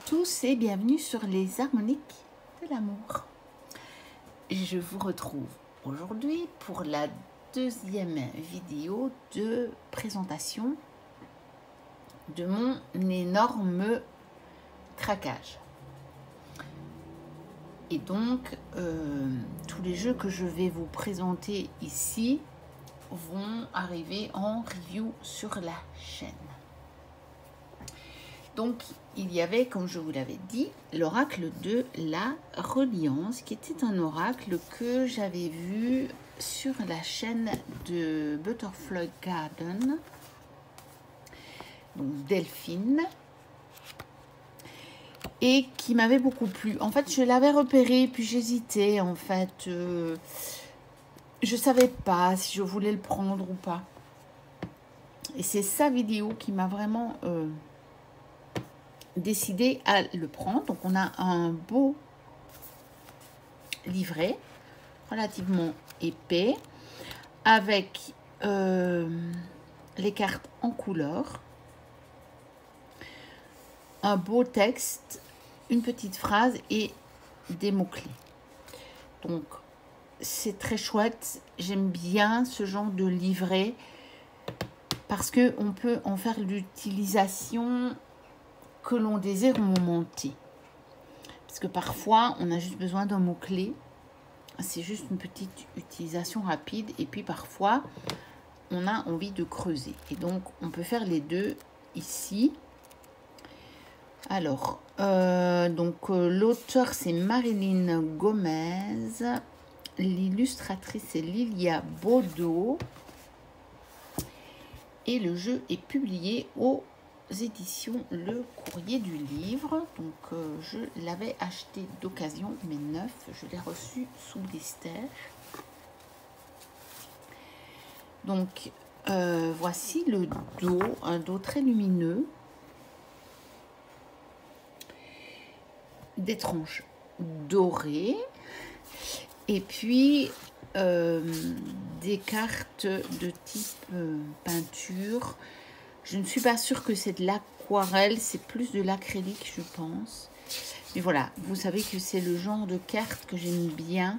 tous et bienvenue sur les harmoniques de l'amour. Je vous retrouve aujourd'hui pour la deuxième vidéo de présentation de mon énorme craquage. Et donc, tous les jeux que je vais vous présenter ici vont arriver en review sur la chaîne. Donc, il y avait, comme je vous l'avais dit, l'oracle de la reliance, qui était un oracle que j'avais vu sur la chaîne de Butterfly Garden, donc Delphine, et qui m'avait beaucoup plu. En fait, je l'avais repéré, puis j'hésitais, en fait. Je savais pas si je voulais le prendre ou pas. Et c'est sa vidéo qui m'a vraiment... décidé à le prendre. Donc on a un beau livret relativement épais avec les cartes en couleur, un beau texte, une petite phrase et des mots-clés. Donc c'est très chouette, j'aime bien ce genre de livret parce que on peut en faire l'utilisation que l'on désire au moment T. Parce que parfois, on a juste besoin d'un mot-clé. C'est juste une petite utilisation rapide. Et puis parfois, on a envie de creuser. Et donc, on peut faire les deux ici. Alors, l'auteur, c'est Marilyn Gomez. L'illustratrice, c'est Lilia Bodo. Et le jeu est publié aux éditions Le Courrier du Livre. Donc je l'avais acheté d'occasion mais neuf, je l'ai reçu sous blister. Donc voici le dos, un dos très lumineux, des tranches dorées et puis des cartes de type peinture. Je ne suis pas sûre que c'est de l'aquarelle, c'est plus de l'acrylique, je pense. Mais voilà, vous savez que c'est le genre de carte que j'aime bien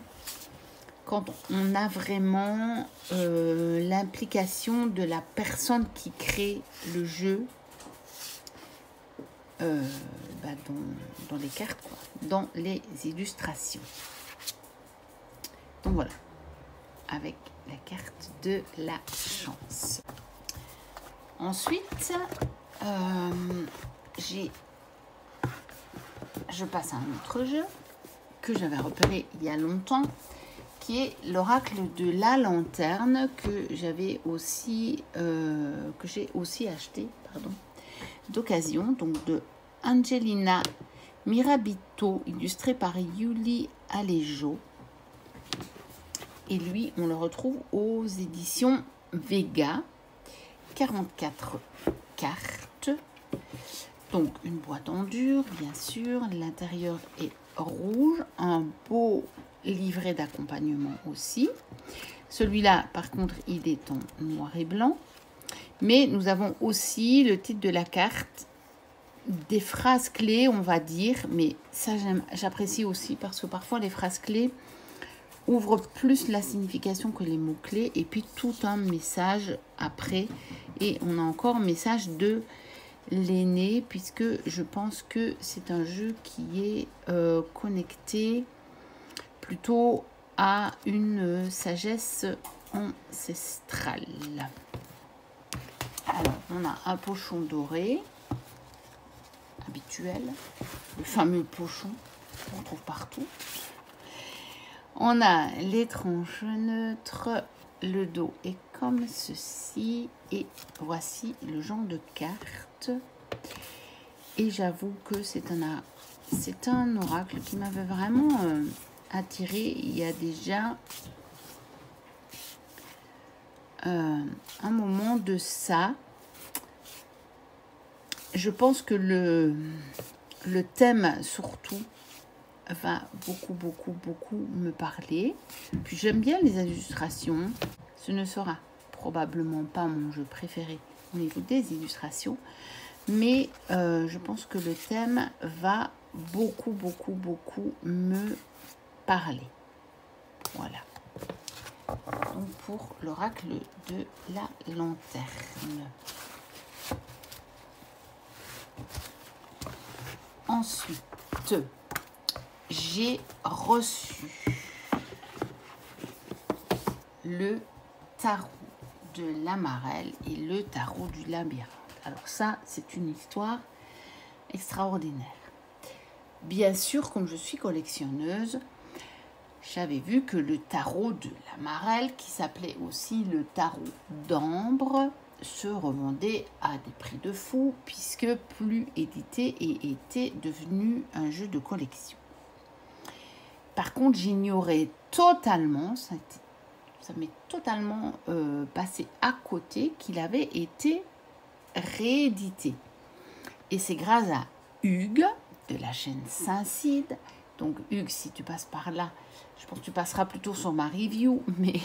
quand on a vraiment l'implication de la personne qui crée le jeu dans les cartes, quoi, dans les illustrations. Donc voilà, avec la carte de la chance. Ensuite, je passe à un autre jeu que j'avais repéré il y a longtemps, qui est l'oracle de la lanterne que j'ai aussi acheté d'occasion, donc de Angelina Mirabito, illustré par Yuli Alejo. Et lui, on le retrouve aux éditions Vega. 44 cartes, donc une boîte en dur, bien sûr, l'intérieur est rouge, un beau livret d'accompagnement aussi. Celui-là, par contre, il est en noir et blanc, mais nous avons aussi le titre de la carte, des phrases clés, on va dire, mais ça j'apprécie aussi parce que parfois les phrases clés ouvre plus la signification que les mots-clés et puis tout un message après. Et on a encore un message de l'aîné puisque je pense que c'est un jeu qui est connecté plutôt à une sagesse ancestrale. Alors, on a un pochon doré, habituel, le fameux pochon qu'on trouve partout. On a les tranches neutres, le dos est comme ceci et voici le genre de carte. Et j'avoue que c'est un oracle qui m'avait vraiment attiré il y a déjà un moment de ça. Je pense que le thème surtout va beaucoup me parler. Puis j'aime bien les illustrations. Ce ne sera probablement pas mon jeu préféré au niveau des illustrations, mais je pense que le thème va beaucoup me parler. Voilà. Donc pour l'oracle de la lanterne. Ensuite, j'ai reçu le tarot de l'amarelle et le tarot du labyrinthe. Alors ça, c'est une histoire extraordinaire. Bien sûr, comme je suis collectionneuse, j'avais vu que le tarot de l'amarelle, qui s'appelait aussi le tarot d'ambre, se revendait à des prix de fou, puisque plus édité et était devenu un jeu de collection. Par contre, j'ignorais totalement, ça m'est totalement passé à côté, qu'il avait été réédité. Et c'est grâce à Hugues, de la chaîne Saint-Cide. Donc Hugues, si tu passes par là, je pense que tu passeras plutôt sur ma review, mais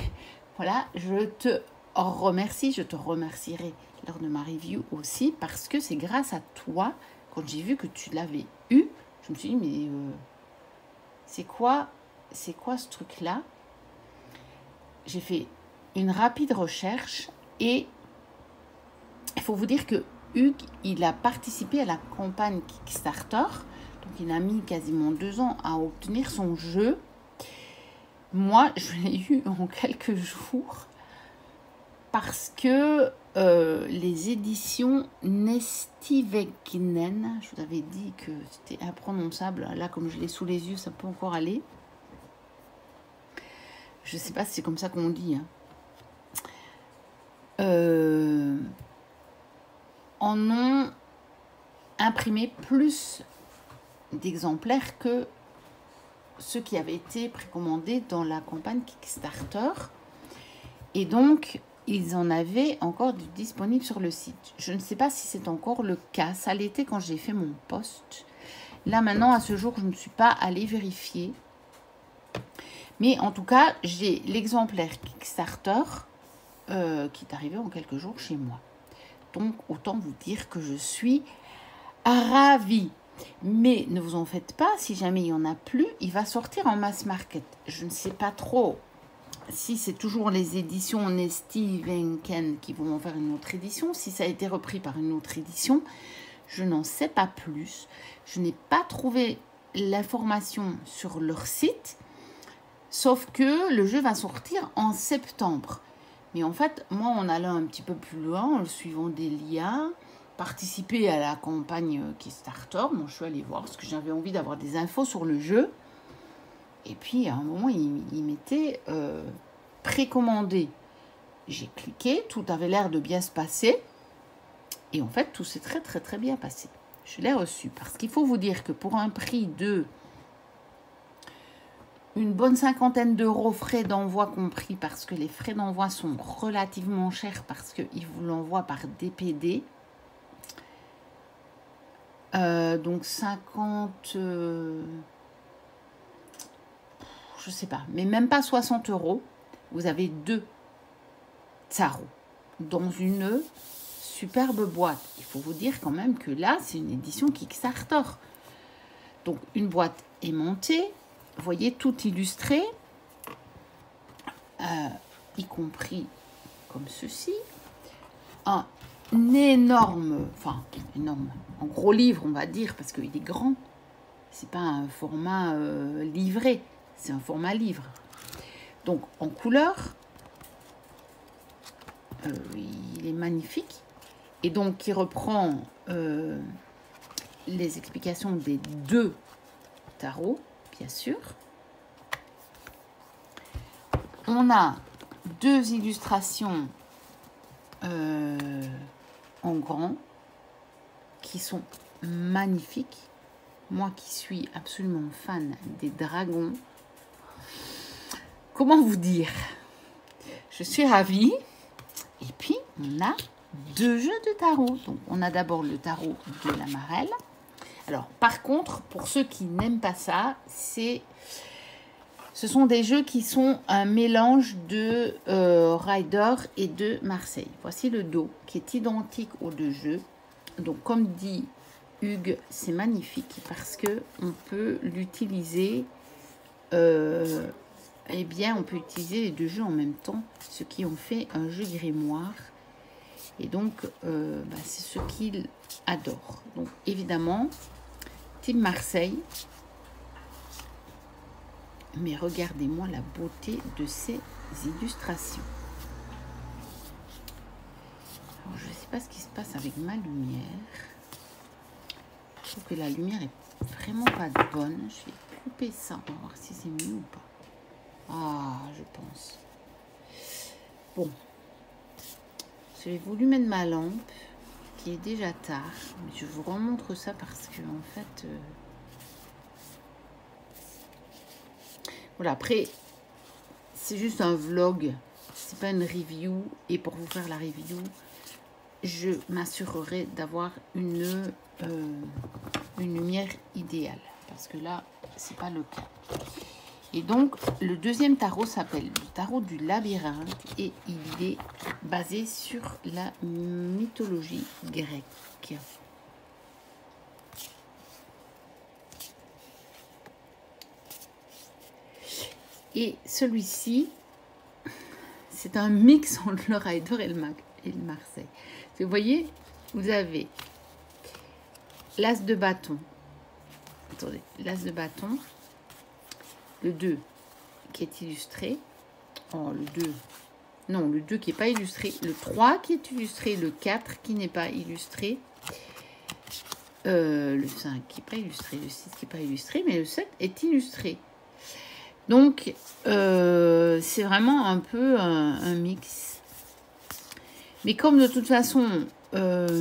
voilà, je te remercie, je te remercierai lors de ma review aussi, parce que c'est grâce à toi, quand j'ai vu que tu l'avais eu, je me suis dit, mais c'est quoi ce truc-là? J'ai fait une rapide recherche et il faut vous dire que Hugues, il a participé à la campagne Kickstarter. Donc, il a mis quasiment 2 ans à obtenir son jeu. Moi, je l'ai eu en quelques jours parce que les éditions Nestivegnen, je vous avais dit que c'était imprononçable. Là, comme je l'ai sous les yeux, ça peut encore aller. Je ne sais pas si c'est comme ça qu'on dit. En ont imprimé plus d'exemplaires que ceux qui avaient été précommandés dans la campagne Kickstarter. Et donc, ils en avaient encore disponible sur le site. Je ne sais pas si c'est encore le cas. Ça l'était quand j'ai fait mon post. Là, maintenant, à ce jour, je ne suis pas allée vérifier. Mais en tout cas, j'ai l'exemplaire Kickstarter qui est arrivé en quelques jours chez moi. Donc, autant vous dire que je suis ravie. Mais ne vous en faites pas, si jamais il n'y en a plus, il va sortir en mass market. Je ne sais pas trop si c'est toujours les éditions Nestivegnen qui vont en faire une autre édition. Si ça a été repris par une autre édition, je n'en sais pas plus. Je n'ai pas trouvé l'information sur leur site, sauf que le jeu va sortir en septembre. Mais en fait, moi, en allant un petit peu plus loin, en suivant des liens, participer à la campagne Kickstarter, moi, je suis allée voir parce que j'avais envie d'avoir des infos sur le jeu. Et puis, à un moment, il m'était précommandé. J'ai cliqué, tout avait l'air de bien se passer. Et en fait, tout s'est très bien passé. Je l'ai reçu parce qu'il faut vous dire que pour un prix de une bonne 50aine d'euros, frais d'envoi compris, parce que les frais d'envoi sont relativement chers parce qu'ils vous l'envoient par DPD. Donc 50, je sais pas, mais même pas 60 euros. Vous avez 2 tarots dans une superbe boîte. Il faut vous dire quand même que là, c'est une édition Kickstarter. Donc une boîte aimantée. Vous voyez, tout illustré, y compris comme ceci. Un énorme, en gros livre, on va dire, parce qu'il est grand. C'est pas un format livré, c'est un format livre. Donc, en couleur, il est magnifique. Et donc, qui reprend les explications des 2 tarots. Bien sûr. On a 2 illustrations en grand qui sont magnifiques. Moi qui suis absolument fan des dragons. Comment vous dire? Je suis ravie. Et puis, on a 2 jeux de tarot. Donc, on a d'abord le tarot de l'amarelle. Alors, par contre, pour ceux qui n'aiment pas ça, ce sont des jeux qui sont un mélange de Rider et de Marseille. Voici le dos qui est identique aux 2 jeux. Donc, comme dit Hugues, c'est magnifique parce que on peut l'utiliser. Eh bien, on peut utiliser les deux jeux en même temps, ce qui ont fait un jeu grimoire. Et donc, c'est ce qu'il adore. Donc, évidemment, Team Marseille. Mais regardez-moi la beauté de ces illustrations. Alors, je ne sais pas ce qui se passe avec ma lumière. Je trouve que la lumière est vraiment pas bonne. Je vais couper ça. On va voir si c'est mieux ou pas. Ah, je pense. Bon. J'ai voulu mettre ma lampe, qui est déjà tard. Mais je vous remontre ça parce que, en fait... Voilà, après, c'est juste un vlog. C'est pas une review. Et pour vous faire la review, je m'assurerai d'avoir une lumière idéale. Parce que là, c'est pas le cas. Et donc, le deuxième tarot s'appelle le tarot du labyrinthe et il est basé sur la mythologie grecque. Et celui-ci, c'est un mix entre le Rider et le Marseille. Vous voyez, vous avez l'as de bâton. Attendez, l'as de bâton. Le 2 qui est illustré. Oh, le 2. Non, le 2 qui n'est pas illustré. Le 3 qui est illustré. Le 4 qui n'est pas illustré. Le 5 qui n'est pas illustré. Le 6 qui n'est pas illustré. Mais le 7 est illustré. Donc, c'est vraiment un peu un mix. Mais comme de toute façon, j'avais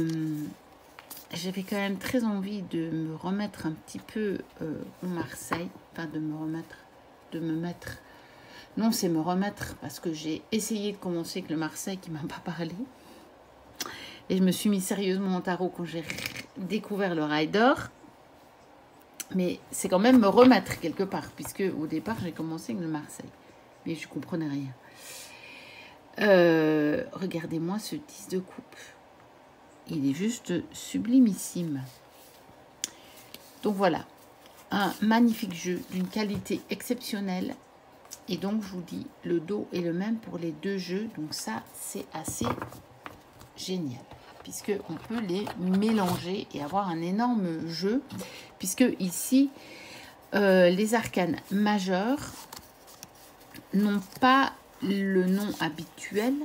quand même très envie de me remettre un petit peu au Marseille. Enfin, de me mettre... Non, c'est me remettre parce que j'ai essayé de commencer avec le Marseille qui ne m'a pas parlé. Et je me suis mis sérieusement en tarot quand j'ai découvert le Rider. Mais c'est quand même me remettre quelque part, puisque au départ, j'ai commencé avec le Marseille. Mais je ne comprenais rien. Regardez-moi ce 10 de coupe. Il est juste sublimissime. Donc voilà, un magnifique jeu d'une qualité exceptionnelle. Et donc, je vous dis, le dos est le même pour les deux jeux. Donc ça, c'est assez génial. Puisqu'on peut les mélanger et avoir un énorme jeu. Puisque ici, les arcanes majeurs n'ont pas le nom habituel.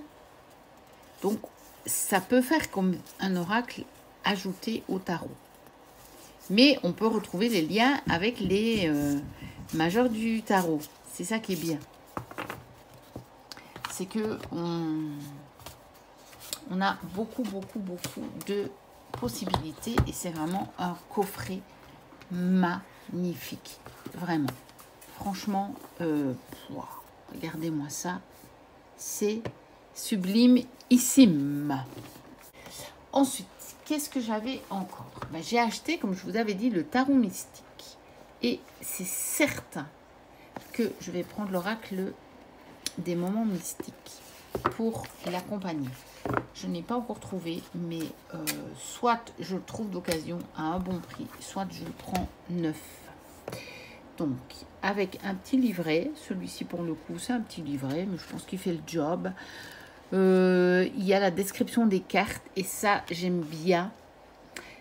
Donc, ça peut faire comme un oracle ajouté au tarot. Mais on peut retrouver les liens avec les majeurs du tarot. C'est ça qui est bien. C'est que on a beaucoup de possibilités. Et c'est vraiment un coffret magnifique. Vraiment. Franchement, wow, regardez-moi ça. C'est sublimissime. Ensuite, qu'est-ce que j'avais encore? J'ai acheté, comme je vous avais dit, le tarot mystique. Et c'est certain que je vais prendre l'oracle des moments mystiques pour l'accompagner. Je n'ai pas encore trouvé, mais soit je le trouve d'occasion à un bon prix, soit je le prends neuf. Donc, avec un petit livret, celui-ci pour le coup, c'est un petit livret, mais je pense qu'il fait le job. Il y a la description des cartes, et ça, j'aime bien.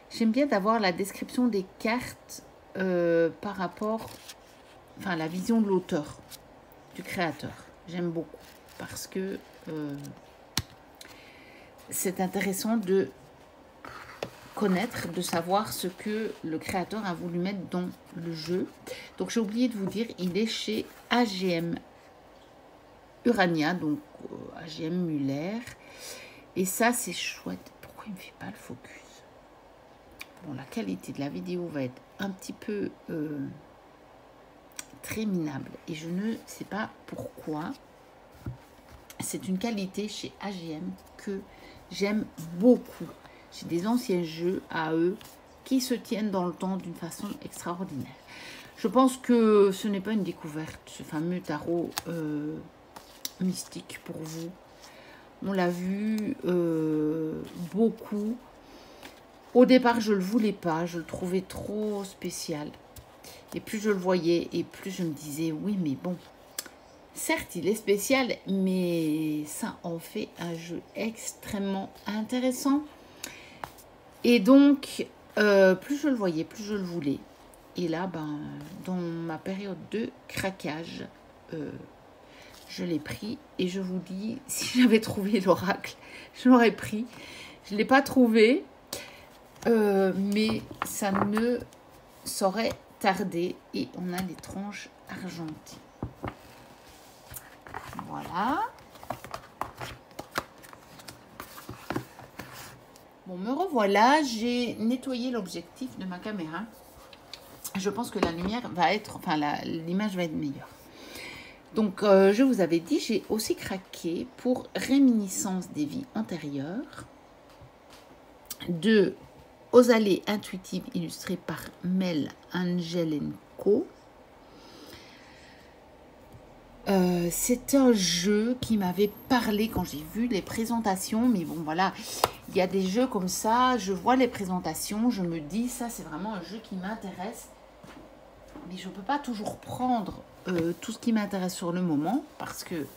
J'aime bien d'avoir la description des cartes par rapport, enfin, la vision de l'auteur, du créateur. J'aime beaucoup, parce que c'est intéressant de connaître, de savoir ce que le créateur a voulu mettre dans le jeu. Donc j'ai oublié de vous dire, il est chez AGM Urania, donc AGM Muller. Et ça c'est chouette. Pourquoi il ne me fait pas le focus? Bon, la qualité de la vidéo va être un petit peu très minable. Et je ne sais pas pourquoi. C'est une qualité chez AGM que j'aime beaucoup. J'ai des anciens jeux à eux qui se tiennent dans le temps d'une façon extraordinaire. Je pense que ce n'est pas une découverte, ce fameux tarot mystique pour vous. On l'a vu beaucoup. Au départ, je ne le voulais pas, je le trouvais trop spécial. Et plus je le voyais, et plus je me disais, oui, mais bon, certes, il est spécial, mais ça en fait un jeu extrêmement intéressant. Et donc, plus je le voyais, plus je le voulais. Et là, ben, dans ma période de craquage, je l'ai pris. Et je vous dis, si j'avais trouvé l'oracle, je l'aurais pris. Je ne l'ai pas trouvé, mais ça ne saurait tarder. Et on a les tranches argentées. Voilà. Bon, me revoilà. J'ai nettoyé l'objectif de ma caméra. Je pense que la lumière va être, enfin l'image va être meilleure. Donc, je vous avais dit, j'ai aussi craqué pour Réminiscence des vies antérieures de Aux allées intuitives illustrées par Mel Angelenko. C'est un jeu qui m'avait parlé quand j'ai vu les présentations, mais bon voilà, il y a des jeux comme ça, je vois les présentations, je me dis ça c'est vraiment un jeu qui m'intéresse, mais je ne peux pas toujours prendre tout ce qui m'intéresse sur le moment, parce que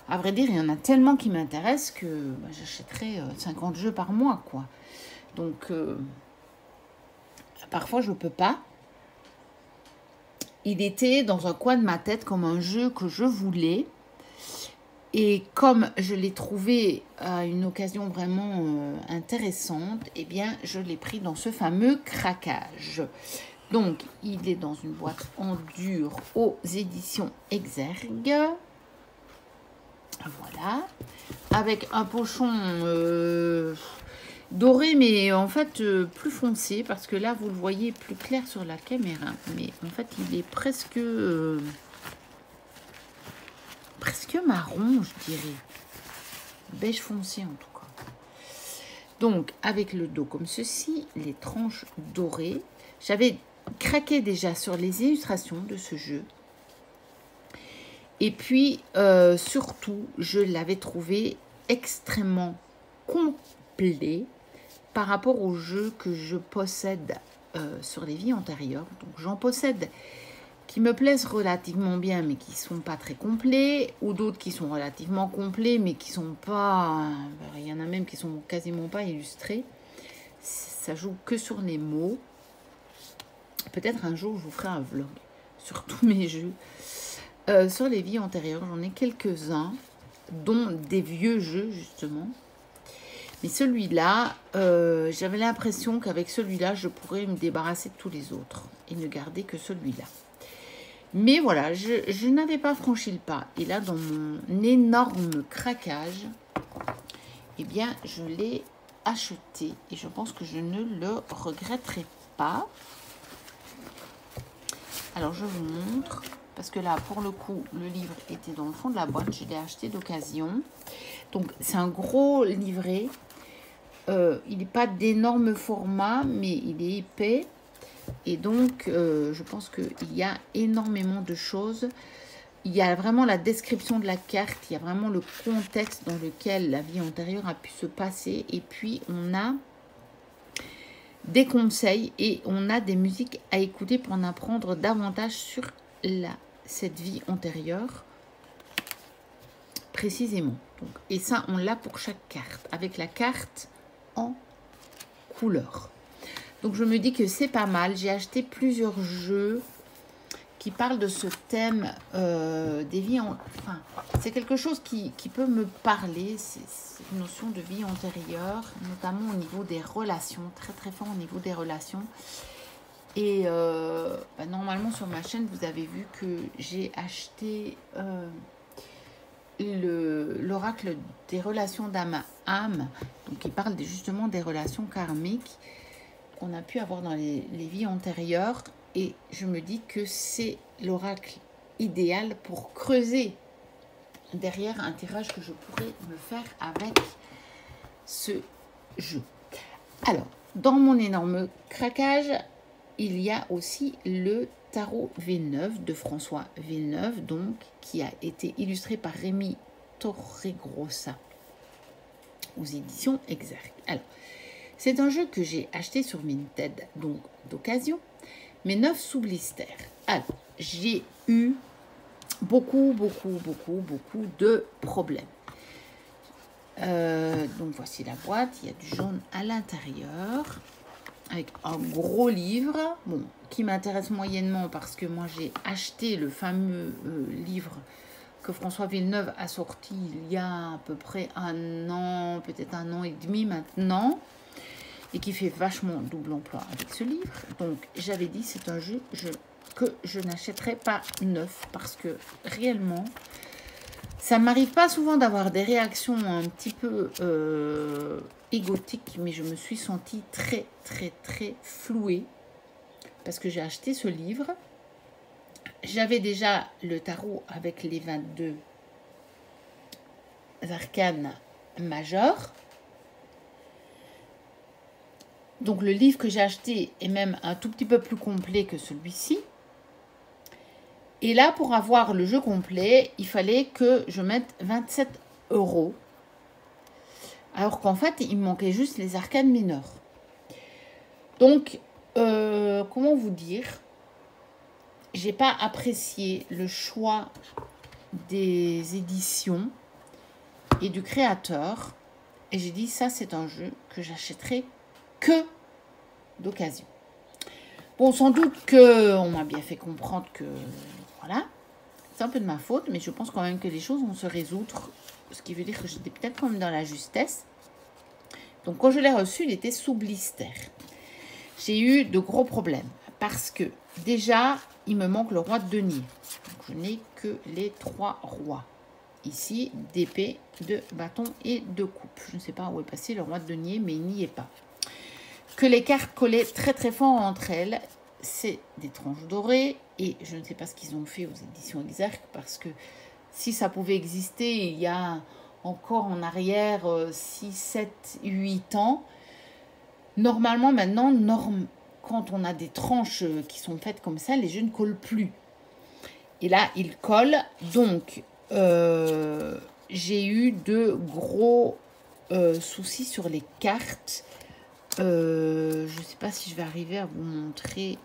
à vrai dire il y en a tellement qui m'intéressent que bah, j'achèterais 50 jeux par mois quoi. Donc parfois je ne peux pas. Il était dans un coin de ma tête comme un jeu que je voulais. Et comme je l'ai trouvé à une occasion vraiment intéressante, eh bien, je l'ai pris dans ce fameux craquage. Donc, il est dans une boîte en dur aux éditions Exergue. Voilà. Avec un pochon doré, mais en fait plus foncé, parce que là, vous le voyez plus clair sur la caméra. Mais en fait, il est presque marron, je dirais. Beige foncé, en tout cas. Donc, avec le dos comme ceci, les tranches dorées. J'avais craqué déjà sur les illustrations de ce jeu. Et puis, surtout, je l'avais trouvé extrêmement complet par rapport aux jeux que je possède sur les vies antérieures. Donc, j'en possède qui me plaisent relativement bien, mais qui ne sont pas très complets, ou d'autres qui sont relativement complets, mais qui sont pas... Il y en a même qui sont quasiment pas illustrés. Ça joue que sur les mots. Peut-être un jour, je vous ferai un vlog sur tous mes jeux. Sur les vies antérieures, j'en ai quelques-uns, dont des vieux jeux, justement. Mais celui-là, j'avais l'impression qu'avec celui-là, je pourrais me débarrasser de tous les autres et ne garder que celui-là. Mais voilà, je n'avais pas franchi le pas. Et là, dans mon énorme craquage, eh bien, je l'ai acheté. Et je pense que je ne le regretterai pas. Alors, je vous montre. Parce que là, pour le coup, le livre était dans le fond de la boîte. Je l'ai acheté d'occasion. Donc, c'est un gros livret. Il n'est pas d'énorme format, mais il est épais. Et donc, je pense qu'il y a énormément de choses. Il y a vraiment la description de la carte. Il y a vraiment le contexte dans lequel la vie antérieure a pu se passer. Et puis, on a des conseils et on a des musiques à écouter pour en apprendre davantage sur cette vie antérieure. Précisément. Donc, et ça, on l'a pour chaque carte. Avec la carte en couleur. Donc, je me dis que c'est pas mal. J'ai acheté plusieurs jeux qui parlent de ce thème des vies... Enfin, c'est quelque chose qui peut me parler. C'est une notion de vie antérieure, notamment au niveau des relations. Très, très fort au niveau des relations. Et normalement, sur ma chaîne, vous avez vu que j'ai acheté l'oracle des relations d'âme à âme. Donc, il parle justement des relations karmiques qu'on a pu avoir dans les vies antérieures. Et je me dis que c'est l'oracle idéal pour creuser derrière un tirage que je pourrais me faire avec ce jeu. Alors, dans mon énorme craquage, il y a aussi le tarot V9 de François Villeneuve, donc, qui a été illustré par Rémi Torregrossa aux éditions Exergue. Alors, C'est un jeu que j'ai acheté sur Vinted, donc d'occasion, mais 9 sous blister. Alors, j'ai eu beaucoup de problèmes. Donc voici la boîte, il y a du jaune à l'intérieur avec un gros livre, bon, qui m'intéresse moyennement parce que moi j'ai acheté le fameux livre que François Villeneuve a sorti il y a à peu près un an, peut-être un an et demi maintenant, et qui fait vachement double emploi avec ce livre. Donc j'avais dit c'est un jeu que je n'achèterai pas neuf parce que réellement ça m'arrive pas souvent d'avoir des réactions un petit peu égotiques, mais je me suis sentie très flouée parce que j'ai acheté ce livre. J'avais déjà le tarot avec les 22 arcanes majeurs. Donc le livre que j'ai acheté est même un tout petit peu plus complet que celui-ci. Et là, pour avoir le jeu complet, il fallait que je mette 27 €. Alors qu'en fait, il me manquait juste les arcanes mineures. Donc, comment vous dire? J'ai pas apprécié le choix des éditions et du créateur. Et j'ai dit, ça, c'est un jeu que j'achèterai que d'occasion. Bon, sans doute qu'on m'a bien fait comprendre que, voilà, c'est un peu de ma faute, mais je pense quand même que les choses vont se résoudre, ce qui veut dire que j'étais peut-être quand même dans la justesse. Donc, quand je l'ai reçu, il était sous blister. J'ai eu de gros problèmes, parce que, déjà, il me manque le roi de denier. Donc, je n'ai que les 3 rois. Ici, d'épée, de bâton et de coupe. Je ne sais pas où est passé le roi de denier, mais il n'y est pas. Que les cartes collaient très fort entre elles. C'est des tranches dorées. Et je ne sais pas ce qu'ils ont fait aux éditions Exergue, parce que si ça pouvait exister il y a encore en arrière 6, 7, 8 ans, normalement maintenant, quand on a des tranches qui sont faites comme ça, les jeux ne collent plus. Et là, ils collent. Donc, j'ai eu de gros soucis sur les cartes. Je ne sais pas si je vais arriver à vous montrer,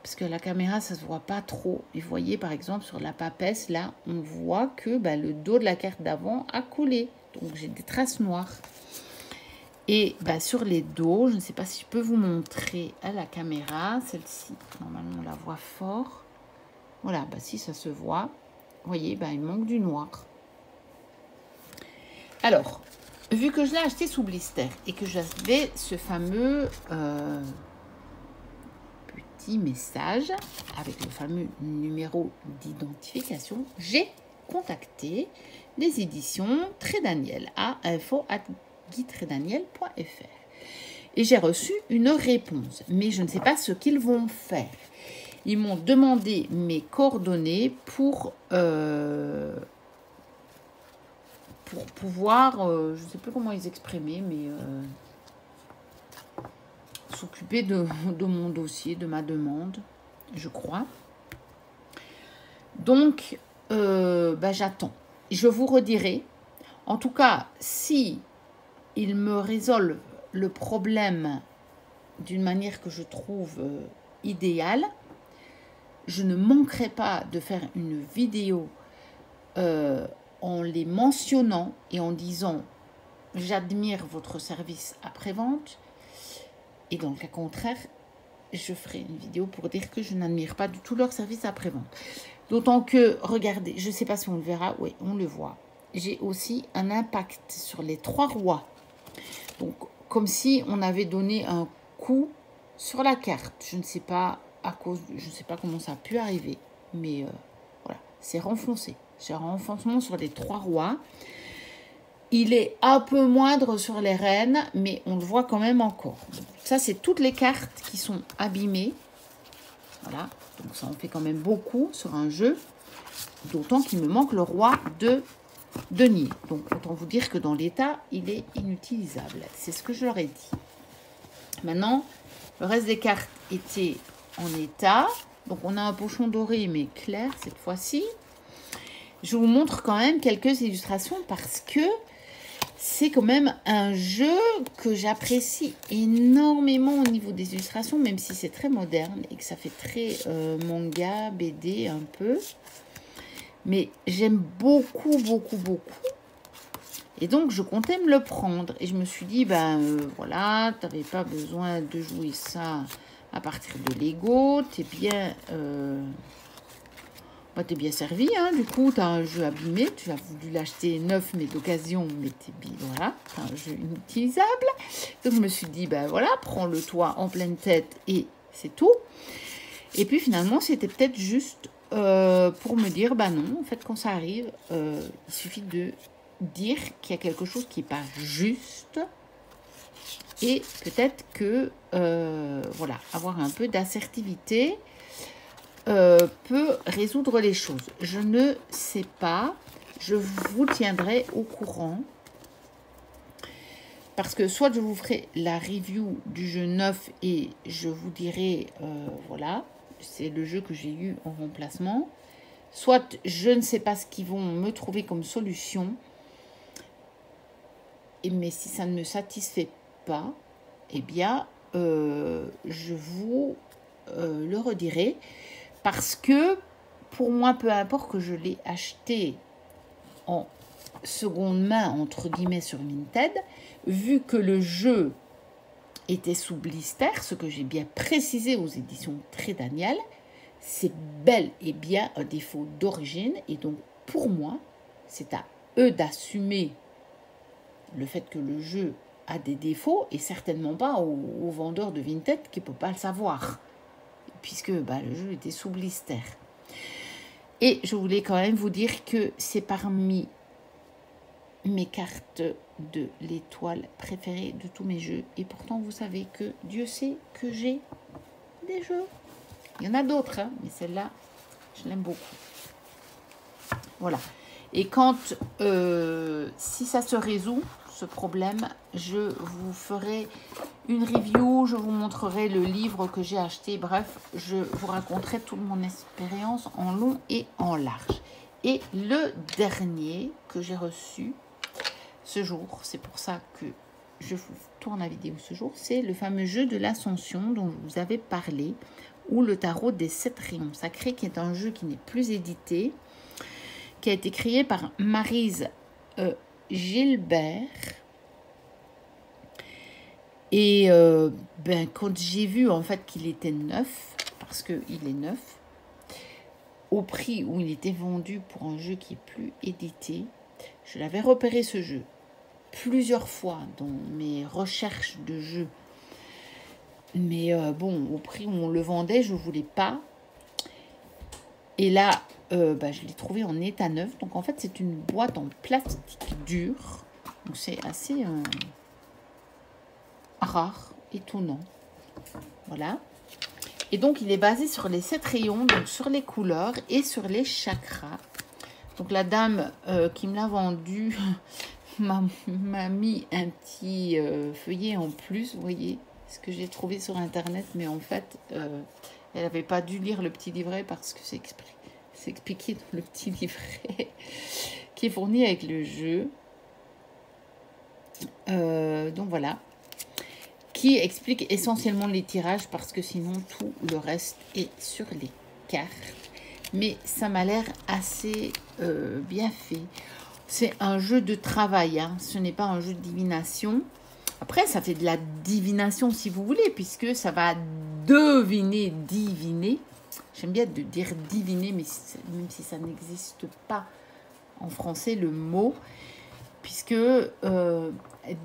parce que la caméra, ça ne se voit pas trop. Et vous voyez, par exemple, sur la papesse, là, on voit que le dos de la carte d'avant a collé. Donc, j'ai des traces noires. Et sur les dos, je ne sais pas si je peux vous montrer à la caméra. Celle-ci, normalement, on la voit fort. Voilà, si ça se voit. Vous voyez, il manque du noir. Alors, vu que je l'ai acheté sous blister et que j'avais ce fameux petit message avec le fameux numéro d'identification, j'ai contacté les éditions Trédaniel à info@guitredaniel.fr et j'ai reçu une réponse, mais je ne sais pas ce qu'ils vont faire. Ils m'ont demandé mes coordonnées pour pouvoir, je ne sais plus comment ils exprimaient, mais s'occuper de mon dossier, de ma demande, je crois. Donc, j'attends. Je vous redirai. En tout cas, si ils me résolvent le problème d'une manière que je trouve idéale, je ne manquerai pas de faire une vidéo en les mentionnant et en disant « J'admire votre service après-vente » et dans le cas contraire, je ferai une vidéo pour dire que je n'admire pas du tout leur service après-vente. D'autant que, regardez, je ne sais pas si on le verra, oui, on le voit. J'ai aussi un impact sur les 3 rois. Donc, comme si on avait donné un coup sur la carte. Je ne sais pas je ne sais pas comment ça a pu arriver, mais voilà, c'est renfoncé. J'ai un renfoncement sur les 3 rois. Il est un peu moindre sur les reines, mais on le voit quand même encore. Ça, c'est toutes les cartes qui sont abîmées. Voilà, donc ça en fait quand même beaucoup sur un jeu. D'autant qu'il me manque le roi de denier. Donc, autant vous dire que dans l'état, il est inutilisable. C'est ce que je leur ai dit. Maintenant, le reste des cartes étaient en état. Donc, on a un pochon doré, mais clair cette fois-ci. Je vous montre quand même quelques illustrations parce que c'est quand même un jeu que j'apprécie énormément au niveau des illustrations, même si c'est très moderne et que ça fait très manga, BD un peu. Mais j'aime beaucoup, beaucoup, beaucoup. Et donc, je comptais me le prendre. Et je me suis dit, ben voilà, tu n'avais pas besoin de jouer ça à partir de Lego. Tu es bien... t'es bien servi, hein. Du coup, tu as un jeu abîmé, tu as voulu l'acheter neuf, mais d'occasion, mais voilà, tu as un jeu inutilisable. Donc, je me suis dit, ben voilà, prends-le toi en pleine tête et c'est tout. Et puis, finalement, c'était peut-être juste pour me dire, ben non, en fait, quand ça arrive, il suffit de dire qu'il y a quelque chose qui n'est pas juste. Et peut-être que, voilà, avoir un peu d'assertivité peut résoudre les choses. Je ne sais pas. Je vous tiendrai au courant. Parce que soit je vous ferai la review du jeu neuf et je vous dirai, voilà, c'est le jeu que j'ai eu en remplacement. Soit je ne sais pas ce qu'ils vont me trouver comme solution. Mais si ça ne me satisfait pas, eh bien, je vous le redirai. Parce que, pour moi, peu importe que je l'ai acheté en seconde main, entre guillemets, sur Vinted, vu que le jeu était sous blister, ce que j'ai bien précisé aux éditions Très Daniel, c'est bel et bien un défaut d'origine. Et donc, pour moi, c'est à eux d'assumer le fait que le jeu a des défauts et certainement pas aux vendeurs de Vinted qui ne peuvent pas le savoir. Puisque le jeu était sous blister. Et je voulais quand même vous dire que c'est parmi mes cartes de l'étoile préférées de tous mes jeux. Et pourtant, vous savez que Dieu sait que j'ai des jeux. Il y en a d'autres, hein, mais celle-là, je l'aime beaucoup. Voilà. Et quand, si ça se résout, ce problème, je vous ferai une review, je vous montrerai le livre que j'ai acheté. Bref, je vous raconterai toute mon expérience en long et en large. Et le dernier que j'ai reçu ce jour, c'est pour ça que je vous tourne la vidéo ce jour, c'est le fameux jeu de l'Ascension dont je vous avais parlé, ou le tarot des 7 rayons sacrés, qui est un jeu qui n'est plus édité, qui a été créé par Maryse Gilbert. Et quand j'ai vu en fait qu'il était neuf, parce qu'il est neuf, au prix où il était vendu pour un jeu qui est plus édité, je l'avais repéré ce jeu plusieurs fois dans mes recherches de jeux. Mais bon, au prix où on le vendait, je ne voulais pas. Et là, je l'ai trouvé en état neuf. Donc en fait, c'est une boîte en plastique dur. Donc c'est assez rare, étonnant. Voilà. Et donc, il est basé sur les 7 rayons, donc sur les couleurs et sur les chakras. Donc, la dame qui me l'a vendu m'a mis un petit feuillet en plus. Vous voyez ce que j'ai trouvé sur Internet. Mais en fait, elle n'avait pas dû lire le petit livret parce que c'est expliqué dans le petit livret qui est fourni avec le jeu. Donc, voilà. Qui explique essentiellement les tirages parce que sinon tout le reste est sur les cartes. Mais ça m'a l'air assez bien fait. C'est un jeu de travail, hein. Ce n'est pas un jeu de divination. Après, ça fait de la divination si vous voulez, puisque ça va diviner. J'aime bien de dire diviner, mais même si ça n'existe pas en français, le mot, puisque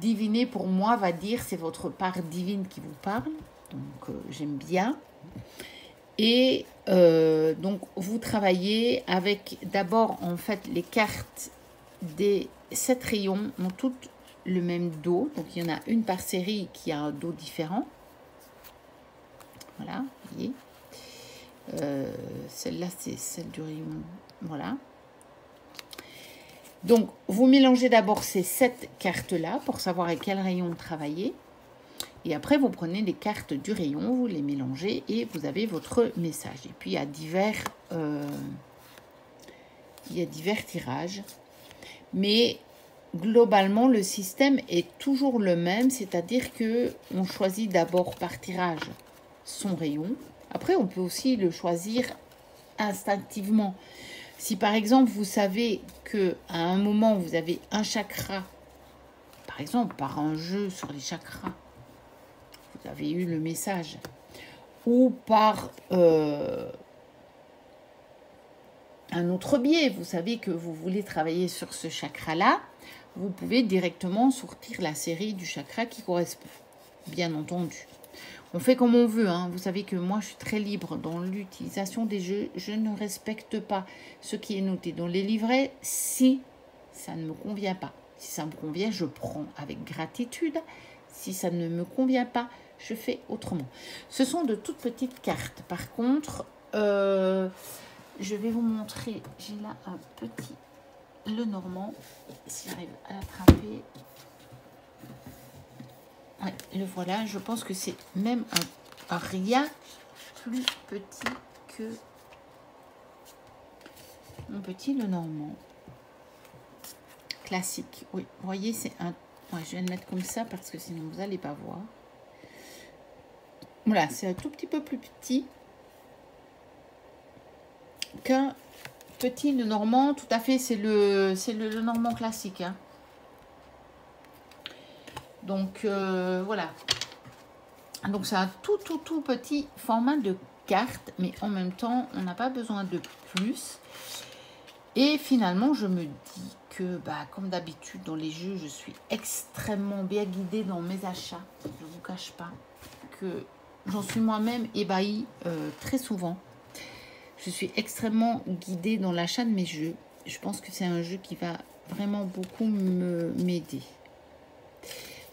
diviner pour moi va dire c'est votre part divine qui vous parle, donc j'aime bien. Et donc vous travaillez avec d'abord en fait les cartes des 7 rayons ont toutes le même dos, donc il y en a une par série qui a un dos différent. Voilà, vous voyez. Celle-là c'est celle du rayon, voilà. Donc, vous mélangez d'abord ces 7 cartes-là pour savoir avec quel rayon travailler. Et après, vous prenez les cartes du rayon, vous les mélangez et vous avez votre message. Et puis, il y a divers tirages. Mais globalement, le système est toujours le même, c'est-à-dire que on choisit d'abord par tirage son rayon. Après, on peut aussi le choisir instinctivement. Si par exemple, vous savez que à un moment, vous avez un chakra, par exemple, par un jeu sur les chakras, vous avez eu le message, ou par un autre biais, vous savez que vous voulez travailler sur ce chakra-là, vous pouvez directement sortir la série du chakra qui correspond, bien entendu. On fait comme on veut, hein. Vous savez que moi, je suis très libre dans l'utilisation des jeux. Je ne respecte pas ce qui est noté dans les livrets si ça ne me convient pas. Si ça me convient, je prends avec gratitude. Si ça ne me convient pas, je fais autrement. Ce sont de toutes petites cartes. Par contre, je vais vous montrer. J'ai là un petit Lenormand. Si j'arrive à l'attraper. Ouais, le voilà. Je pense que c'est même un rien plus petit que mon petit Lenormand. Classique. Oui, vous voyez, c'est un... Ouais, je vais le mettre comme ça parce que sinon vous n'allez pas voir. Voilà, c'est un tout petit peu plus petit qu'un petit Lenormand. Tout à fait, c'est le Lenormand classique. Hein. Donc, voilà. Donc, c'est un tout petit format de carte. Mais en même temps, on n'a pas besoin de plus. Et finalement, je me dis que, bah, comme d'habitude, dans les jeux, je suis extrêmement bien guidée dans mes achats. Je ne vous cache pas que j'en suis moi-même ébahie très souvent. Je suis extrêmement guidée dans l'achat de mes jeux. Je pense que c'est un jeu qui va vraiment beaucoup m'aider.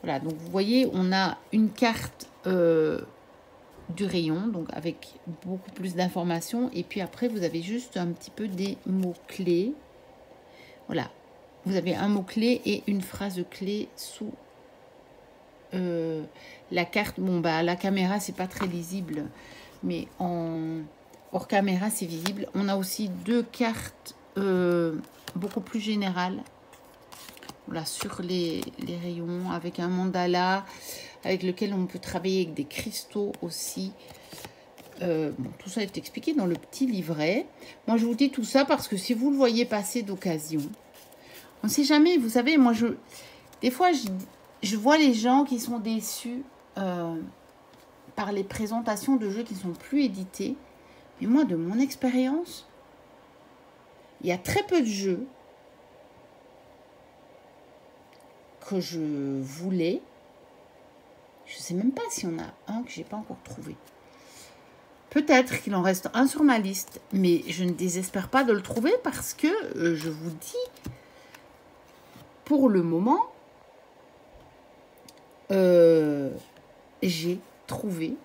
Voilà, donc vous voyez, on a une carte du rayon, donc avec beaucoup plus d'informations. Et puis après, vous avez juste un petit peu des mots-clés. Voilà, vous avez un mot-clé et une phrase clé sous la carte. Bon, bah, la caméra, c'est pas très lisible, mais hors caméra, c'est visible. On a aussi deux cartes beaucoup plus générales. Voilà, sur les rayons, avec un mandala, avec lequel on peut travailler avec des cristaux aussi. Bon, tout ça est expliqué dans le petit livret. Moi, je vous dis tout ça parce que si vous le voyez passer d'occasion, on ne sait jamais. Vous savez, moi, des fois, je vois les gens qui sont déçus par les présentations de jeux qui ne sont plus édités. Mais moi, de mon expérience, il y a très peu de jeux que je voulais. Je ne sais même pas s'il y en a un que je n'ai pas encore trouvé. Peut-être qu'il en reste un sur ma liste, mais je ne désespère pas de le trouver parce que, je vous dis, pour le moment, j'ai trouvé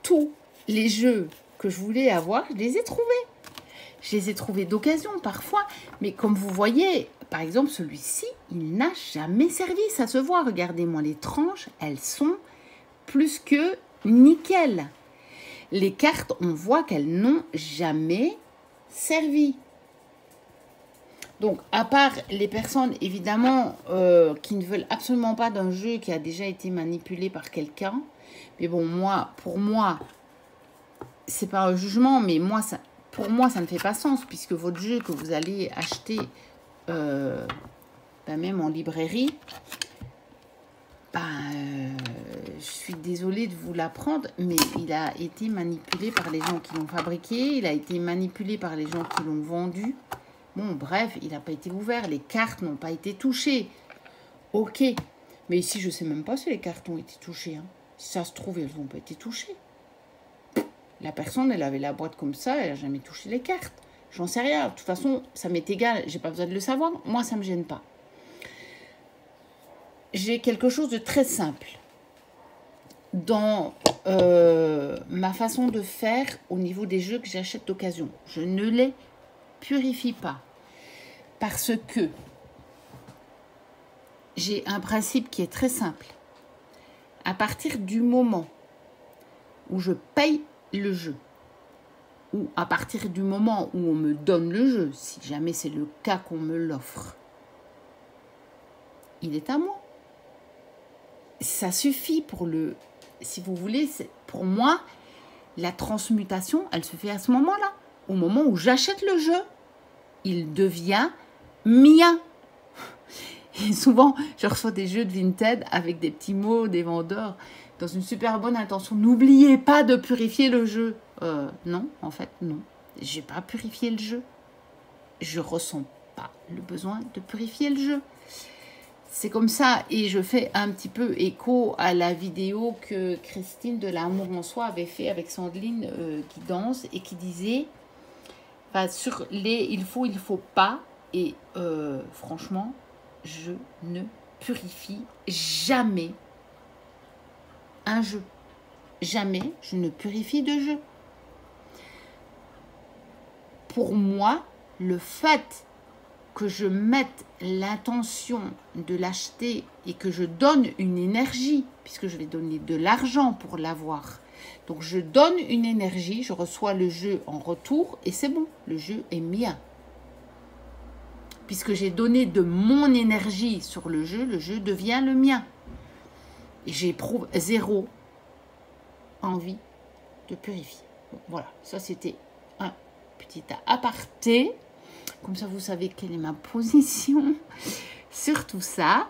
tous les jeux que je voulais avoir, je les ai trouvés. Je les ai trouvés d'occasion parfois, mais comme vous voyez, par exemple, celui-ci, il n'a jamais servi, ça se voit. Regardez-moi les tranches, elles sont plus que nickel. Les cartes, on voit qu'elles n'ont jamais servi. Donc, à part les personnes, évidemment, qui ne veulent absolument pas d'un jeu qui a déjà été manipulé par quelqu'un. Mais bon, pour moi, c'est pas un jugement, mais pour moi, ça ne fait pas sens, puisque votre jeu que vous allez acheter, même en librairie, je suis désolée de vous l'apprendre, mais il a été manipulé par les gens qui l'ont fabriqué, il a été manipulé par les gens qui l'ont vendu. Bon, bref, il n'a pas été ouvert, les cartes n'ont pas été touchées. Ok, mais ici, je ne sais même pas si les cartes ont été touchées. Hein. Si ça se trouve, elles n'ont pas été touchées. La personne, elle avait la boîte comme ça, elle n'a jamais touché les cartes. J'en sais rien. De toute façon, ça m'est égal, j'ai pas besoin de le savoir. Moi, ça ne me gêne pas. J'ai quelque chose de très simple dans ma façon de faire au niveau des jeux que j'achète d'occasion. Je ne les purifie pas parce que j'ai un principe qui est très simple. À partir du moment où je paye le jeu, ou à partir du moment où on me donne le jeu, si jamais c'est le cas qu'on me l'offre, il est à moi. Ça suffit pour le... Si vous voulez, pour moi, la transmutation, elle se fait à ce moment-là. Au moment où j'achète le jeu, il devient mien. Et souvent, je reçois des jeux de Vinted avec des petits mots des vendeurs dans une super bonne intention. N'oubliez pas de purifier le jeu. Non, en fait, non. Je n'ai pas purifié le jeu. Je ne ressens pas le besoin de purifier le jeu. C'est comme ça, et je fais un petit peu écho à la vidéo que Christine de l'Amour en Soi avait fait avec Sandrine qui danse et qui disait sur les il faut pas, et franchement, je ne purifie jamais un jeu. Jamais je ne purifie de jeu. Pour moi, le fait que je mette l'intention de l'acheter et que je donne une énergie, puisque je vais donner de l'argent pour l'avoir. Donc je donne une énergie, je reçois le jeu en retour et c'est bon, le jeu est mien. Puisque j'ai donné de mon énergie sur le jeu devient le mien. Et j'éprouve zéro envie de purifier. Bon, voilà, ça c'était un petit aparté. Comme ça, vous savez quelle est ma position sur tout ça.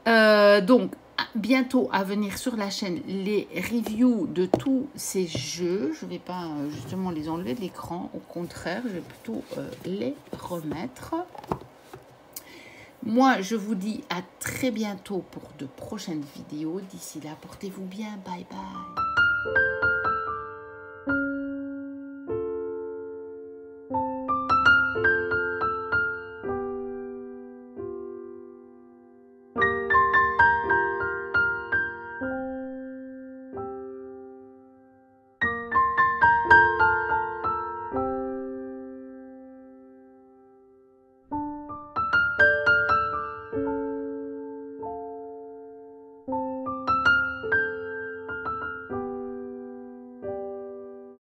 Donc, bientôt à venir sur la chaîne, les reviews de tous ces jeux. Je ne vais pas justement les enlever de l'écran. Au contraire, je vais plutôt les remettre. Moi, je vous dis à très bientôt pour de prochaines vidéos. D'ici là, portez-vous bien. Bye bye.